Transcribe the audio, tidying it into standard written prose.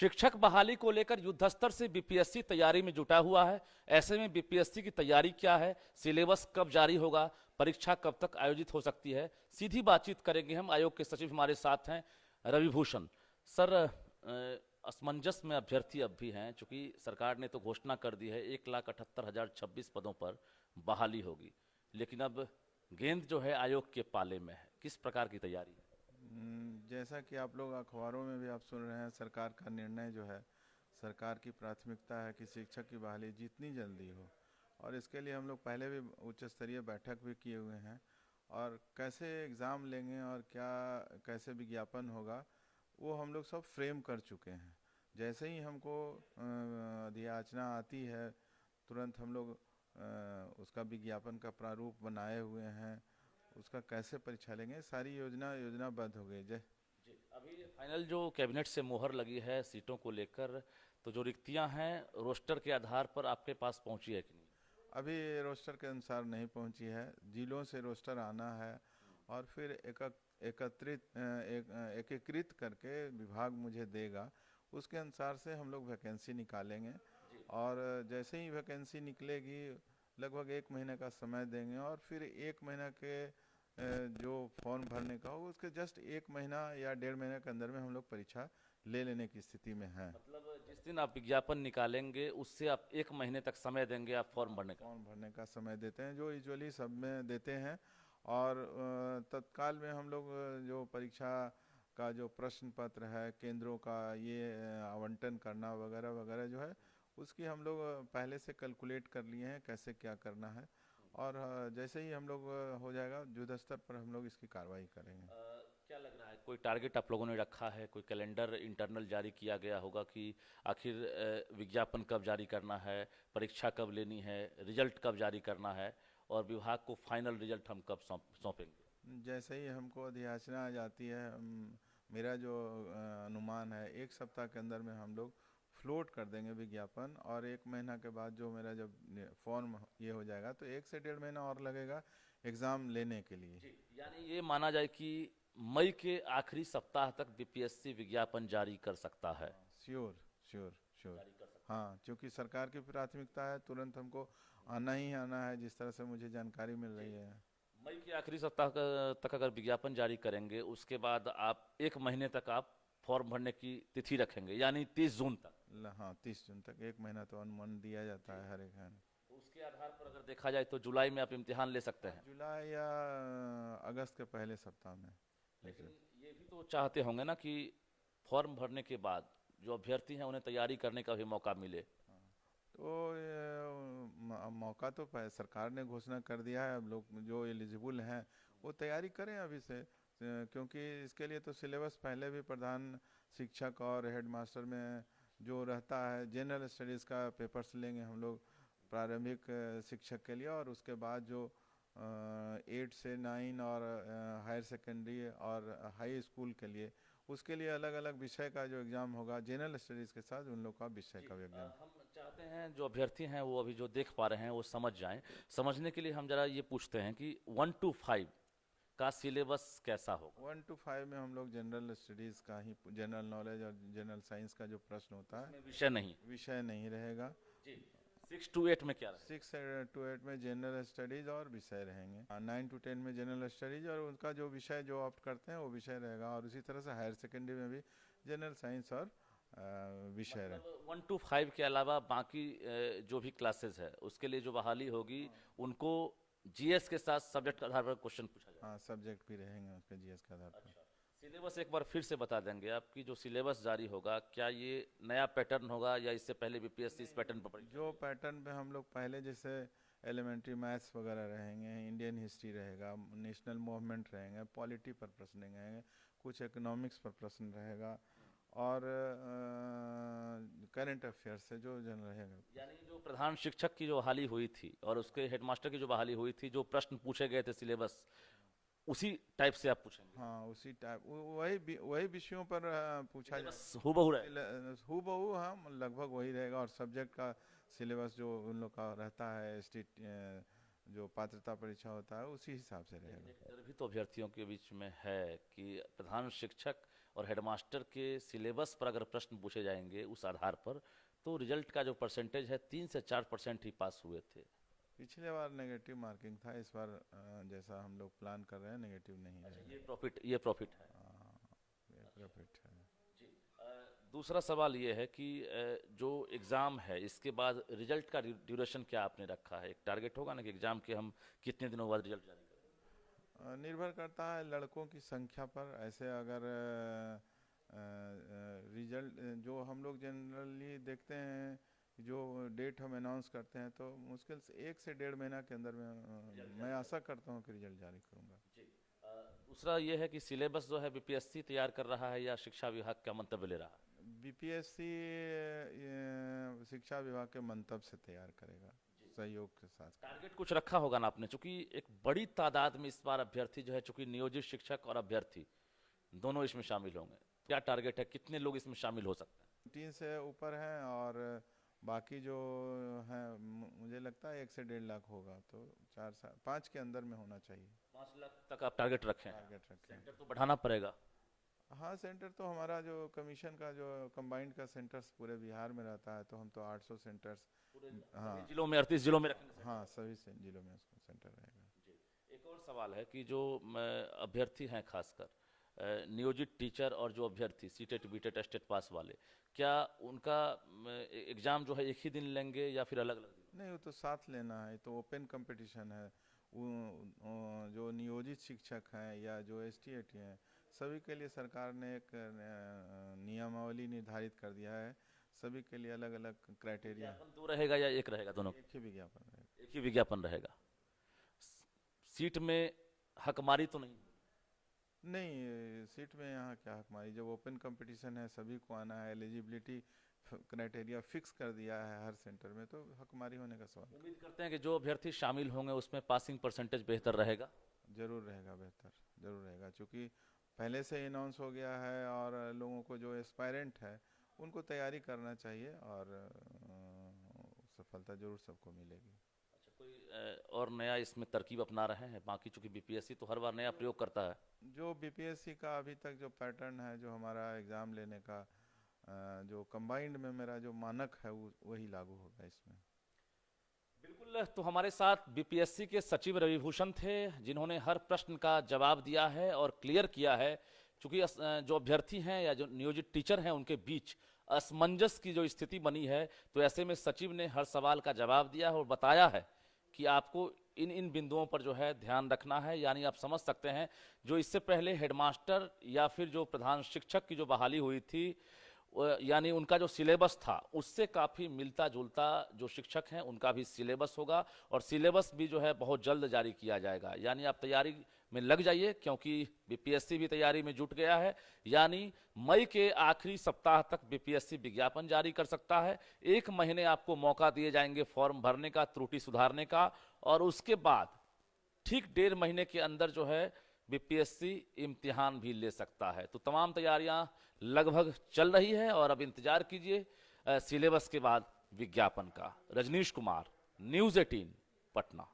शिक्षक बहाली को लेकर युद्ध स्तर से बीपीएससी तैयारी में जुटा हुआ है। ऐसे में बीपीएससी की तैयारी क्या है, सिलेबस कब जारी होगा, परीक्षा कब तक आयोजित हो सकती है, सीधी बातचीत करेंगे हम। आयोग के सचिव हमारे साथ हैं रविभूषण सर। असमंजस में अभ्यर्थी अब भी हैं, चूंकि सरकार ने तो घोषणा कर दी है 1,78,026 पदों पर बहाली होगी, लेकिन अब गेंद जो है आयोग के पाले में है। किस प्रकार की तैयारी है? जैसा कि आप लोग अखबारों में भी आप सुन रहे हैं, सरकार का निर्णय जो है, सरकार की प्राथमिकता है कि शिक्षक की बहाली जितनी जल्दी हो, और इसके लिए हम लोग पहले भी उच्च स्तरीय बैठक भी किए हुए हैं। और कैसे एग्ज़ाम लेंगे और क्या कैसे विज्ञापन होगा, वो हम लोग सब फ्रेम कर चुके हैं। जैसे ही हमको अधियाचना आती है, तुरंत हम लोग उसका विज्ञापन का प्रारूप बनाए हुए हैं। उसका कैसे परीक्षा लेंगे, सारी योजनाबद्ध हो गई। जय जी, अभी फाइनल जो कैबिनेट से मोहर लगी है सीटों को लेकर, तो जो रिक्तियां हैं रोस्टर के आधार पर आपके पास पहुंची है कि नहीं? अभी रोस्टर के अनुसार नहीं पहुंची है, जिलों से रोस्टर आना है और फिर एकीकृत करके विभाग मुझे देगा। उसके अनुसार से हम लोग वैकेंसी निकालेंगे, और जैसे ही वैकेंसी निकलेगी लगभग 1 महीने का समय देंगे, और फिर 1 महीना के जो फॉर्म भरने का होगा उसके जस्ट 1 महीना या 1.5 महीने के अंदर में हम लोग परीक्षा ले लेने की स्थिति में हैं। मतलब जिस दिन आप विज्ञापन निकालेंगे उससे आप 1 महीने तक समय देंगे आप फॉर्म भरने का? फॉर्म भरने का समय देते हैं, जो यूजुअली सब में देते हैं। और तत्काल में हम लोग जो परीक्षा का जो प्रश्न पत्र है, केंद्रों का ये आवंटन करना वगैरह वगैरह जो है, उसकी हम लोग पहले से कैलकुलेट कर लिए हैं कैसे क्या करना है। और जैसे ही हम लोग हो जाएगा युद्ध स्तर पर हम लोग इसकी कार्रवाई करेंगे। क्या लग रहा है, कोई टारगेट आप लोगों ने रखा है, कोई कैलेंडर इंटरनल जारी किया गया होगा कि आखिर विज्ञापन कब जारी करना है, परीक्षा कब लेनी है, रिजल्ट कब जारी करना है, और विभाग को फाइनल रिजल्ट हम कब सौंपेंगे? जैसे ही हमको अधियाचना आ जाती है, मेरा जो अनुमान है 1 सप्ताह के अंदर में हम लोग फ्लोट कर देंगे विज्ञापन। और 1 महीना के बाद जो मेरा जब फॉर्म ये हो जाएगा तो 1 से 1.5 महीना और लगेगा एग्ज़ाम लेने के लिए। जी, यानी ये माना जाए कि मई के आखिरी सप्ताह तक बीपीएससी विज्ञापन जारी कर सकता है? Sure sure sure. जारी कर सकता हाँ, क्योंकि सरकार की प्राथमिकता है, तुरंत हमको आना ही आना है, जिस तरह से मुझे जानकारी मिल है। रही जी, है। मई के आखिरी सप्ताह तक अगर विज्ञापन जारी करेंगे, उसके बाद आप 1 महीने तक आप फॉर्म भरने की तिथि रखेंगे, यानी 30 जून तक। हाँ, 30 जून तक 1 महीना तो अनुमान दिया जाता है हर एक है। तो उसके आधार पर अगर देखा जाए तो जुलाई में आप इम्तिहान ले सकते हैं। जुलाई या अगस्त के पहले सप्ताह में। लेकिन जैसे ये भी तो चाहते होंगे ना कि फॉर्म भरने के बाद जो अभ्यर्थी हैं उन्हें तैयारी करने का भी मौका मिले। तो मौका तो सरकार ने घोषणा कर दिया है, अब लोग जो एलिजिबल हैं वो तैयारी करें अभी से। क्योंकि इसके लिए तो सिलेबस पहले भी प्रधान शिक्षक और हेडमास्टर में जो रहता है, जनरल स्टडीज़ का पेपर्स लेंगे हम लोग प्रारंभिक शिक्षक के लिए, और उसके बाद जो 8 से 9 और हायर सेकेंडरी और हाई स्कूल के लिए, उसके लिए अलग अलग विषय का जो एग्ज़ाम होगा, जनरल स्टडीज़ के साथ उन लोग का विषय जी, का भी एग्ज़ाम। हम चाहते हैं जो अभ्यर्थी हैं वो अभी जो देख पा रहे हैं वो समझ जाएं। समझने के लिए हम जरा ये पूछते हैं कि 1 to 5 का सिलेबस कैसा होगा? 1 to 5 में हम लोग जनरल स्टडीज़ का ही, जनरल नॉलेज और जनरल साइंस का जो प्रश्न होता है, उसमें विषय नहीं? विषय नहीं रहेगा। जी। 6 to 8 में क्या रहेगा? 6 to 8 में जनरल स्टडीज़ और विषय रहेंगे। 9 to 10 में जनरल स्टडीज़ और उनका जो विषय जो ऑप्ट करते हैं वो विषय रहेगा। और उसी तरह से हायर सेकेंडरी में भी जनरल साइंस और विषय रहे। मतलब 1 to 5 के अलावा बाकी जो भी क्लासेस है उसके लिए जो बहाली होगी उनको जीएस के साथ सब्जेक्ट के आधार पर क्वेश्चन पूछा जाएगा? हाँ, सब्जेक्ट भी रहेंगे उसके जीएस के आधार पर। अच्छा, सिलेबस एक बार फिर से बता देंगे? आपकी जो सिलेबस जारी होगा क्या ये नया पैटर्न होगा या इससे पहले बीपीएससी इस पैटर्न पर परीक्षा जो लेगी? पैटर्न पे हम लोग पहले जैसे एलिमेंट्री मैथ्स वगैरह रहेंगे, इंडियन हिस्ट्री रहेगा, नेशनल मूवमेंट रहेंगे, पॉलिटी पर प्रश्न रहेंगे, कुछ इकोनॉमिक्स पर प्रश्न रहेगा, और करंट अफेयर्स से जो जन रहेगा। यानी जो प्रधान शिक्षक की जो बहाली हुई थी और उसके हेडमास्टर की जो बहाली हुई थी, जो प्रश्न पूछे गए थे सिलेबस उसी टाइप से आप पूछेंगे? हाँ, उसी टाइप वही विषयों पर पूछा जाए। सिलेबस हूबहू रहेगा? हूबहू हाँ, लगभग वही रहेगा। और सब्जेक्ट का सिलेबस जो उन लोग का रहता है, स्टेट जो पात्रता परीक्षा होता है, उसी हिसाब से लेकिन रहेगा। एक डर भी तो अभ्यर्थियों के बीच में है कि प्रधान शिक्षक और हेडमास्टर के सिलेबस पर अगर प्रश्न पूछे जाएंगे उस आधार पर, तो रिजल्ट का जो परसेंटेज है 3 से 4% ही पास हुए थे। पिछले बार नेगेटिव मार्किंग था, इस बार जैसा हम लोग प्लान कर रहे हैं नेगेटिव नहीं है। ये प्रॉफिट है। ये प्रॉफिट है। जी। दूसरा सवाल ये है कि जो एग्ज़ाम है इसके बाद रिजल्ट का ड्यूरेशन क्या आपने रखा है? एक टारगेट होगा ना कि एग्ज़ाम के हम कितने दिनों बाद रिजल्ट जारी करें? निर्भर करता है लड़कों की संख्या पर। ऐसे अगर रिजल्ट जो हम लोग जनरली देखते हैं, जो डेट हम अनाउंस करते हैं, तो मुश्किल से 1 से 1.5 महीना के अंदर में मैं आशा करता हूँ कि रिजल्ट जारी करूँगा। जी। दूसरा ये है कि सिलेबस जो है बीपीएससी तैयार कर रहा है या शिक्षा विभाग का मंतव्य ले रहा है? बीपीएससी शिक्षा विभाग के मंतव्य से तैयार करेगा, सहयोग के साथ। टारगेट कुछ रखा होगा ना आपने, चूंकि एक बड़ी तादाद में इस बार अभ्यर्थी जो है, चूंकि नियोजित शिक्षक और अभ्यर्थी दोनों इसमें शामिल होंगे, क्या टारगेट है, कितने लोग इसमें शामिल हो सकते हैं? 3 से ऊपर हैं और बाकी जो है मुझे लगता है 1 से 1.5 लाख होगा, तो 5 के अंदर में होना चाहिए। 5 लाख तक आप टारगेट रखे हैं? टारगेट रखें। सेंटर तो बढ़ाना पड़ेगा। हाँ, सेंटर तो हमारा जो कमीशन का जो कंबाइंड का सेंटर्स पूरे बिहार में रहता है, तो हम तो 800 सेंटर्स हाँ, जिलों में 38 जिलों में रखेंगे। हाँ, सभी जिलों में उसको सेंटर रहेगा। जी। एक और सवाल है कि जो अभ्यर्थी हैं, खासकर नियोजित टीचर और जो अभ्यर्थी सीटेट बीटेट स्टेट पास वाले, क्या उनका एग्जाम जो है एक ही दिन लेंगे या फिर अलग अलग दिन? नहीं, वो तो साथ लेना है, तो ओपन कंपटीशन है। जो नियोजित शिक्षक हैं या जो ST/AT हैं, सभी के लिए सरकार ने एक नियमावली निर्धारित कर दिया है। सभी के लिए अलग अलग क्राइटेरिया। दो रहेगा या एक रहेगा? दोनों एक ही विज्ञापन रहेगा। एक ही विज्ञापन रहेगा। सीट में हकमारी तो नहीं? नहीं, सीट में यहाँ क्या हकमारी, जब ओपन कंपटीशन है, सभी को आना है, एलिजिबिलिटी क्राइटेरिया फिक्स कर दिया है हर सेंटर में, तो हकमारी होने का सवाल। उम्मीद करते हैं कि जो अभ्यर्थी शामिल होंगे उसमें पासिंग परसेंटेज बेहतर रहेगा। जरूर रहेगा, बेहतर जरूर रहेगा, क्योंकि पहले से अनाउंस हो गया है और लोगों को जो एस्पायरेंट है उनको तैयारी करना चाहिए और सफलता जरूर सबको मिलेगी। अच्छा, कोई और नया इसमें तरकीब अपना रहे हैं? बाकी चूंकि बीपीएससी तो हर बार नया प्रयोग करता है। जो बीपीएससी का अभी तक जो पैटर्न है, जो हमारा एग्ज़ाम लेने का जो कंबाइंड में मेरा जो मानक है, वही लागू होगा इसमें। बिल्कुल। तो हमारे साथ बीपीएससी के सचिव रविभूषण थे, जिन्होंने हर प्रश्न का जवाब दिया है और क्लियर किया है। चूंकि जो अभ्यर्थी हैं या जो नियोजित टीचर हैं उनके बीच असमंजस की जो स्थिति बनी है, तो ऐसे में सचिव ने हर सवाल का जवाब दिया है और बताया है कि आपको इन इन बिंदुओं पर जो है ध्यान रखना है। यानी आप समझ सकते हैं, जो इससे पहले हेडमास्टर या फिर जो प्रधान शिक्षक की जो बहाली हुई थी, यानी उनका जो सिलेबस था उससे काफ़ी मिलता जुलता जो शिक्षक हैं उनका भी सिलेबस होगा, और सिलेबस भी जो है बहुत जल्द जारी किया जाएगा। यानी आप तैयारी में लग जाइए, क्योंकि बीपीएससी भी तैयारी में जुट गया है। यानी मई के आखिरी सप्ताह तक बीपीएससी विज्ञापन जारी कर सकता है। 1 महीने आपको मौका दिए जाएंगे फॉर्म भरने का, त्रुटि सुधारने का, और उसके बाद ठीक 1.5 महीने के अंदर जो है बीपीएससी इम्तिहान भी ले सकता है। तो तमाम तैयारियां लगभग चल रही है और अब इंतजार कीजिए सिलेबस के बाद विज्ञापन का। रजनीश कुमार, न्यूज़ 18, पटना।